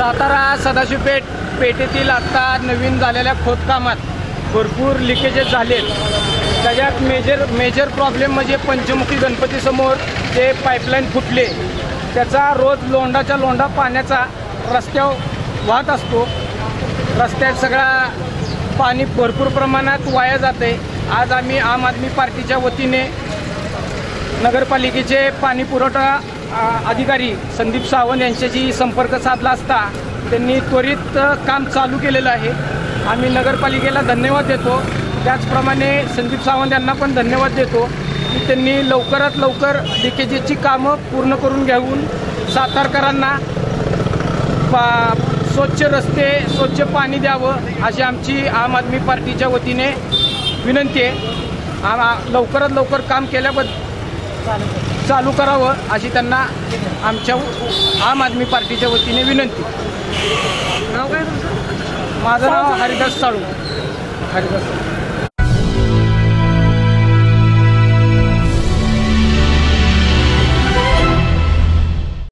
सातारा सदाशिवपेठ पेठेतील आता नवीन झालेल्या खोदकामात भरपूर लिकेजेस झालेत। त्याच्यात मेजर प्रॉब्लेम म्हणजे पंचमुखी गणपतीसमोर जे पाईपलाईन फुटले, त्याचा रोज लोंडाच्या लोंडा पाण्याचा रस्त्यावर वाहत असतो। रस्त्यात सगळा पाणी भरपूर प्रमाणात वाया जाते। आज आम्ही आम आदमी पार्टीच्या वतीने नगरपालिकेचे पाणी पुरवठा अधिकारी संदीप सावंत यांच्याशी संपर्क साधला असता त्यांनी त्वरित काम चालू केलेलं आहे। आम्ही नगरपालिकेला धन्यवाद देतो, त्याचप्रमाणे संदीप सावंत यांना पण धन्यवाद देतो की त्यांनी लवकरात लवकर लिकेजेसची कामं पूर्ण करून घेऊन सातारकरांना स्वच्छ रस्ते स्वच्छ पाणी द्यावं अशी आमची आम आदमी पार्टीच्या वतीने विनंती आहे। लवकरात लवकर काम केल्याबद्दल चालू करावं अशी त्यांना आमच्या आम आदमी पार्टीच्या वतीने विनंती। नाव काय तुमचं? माझं नाव हरिदास चाळू।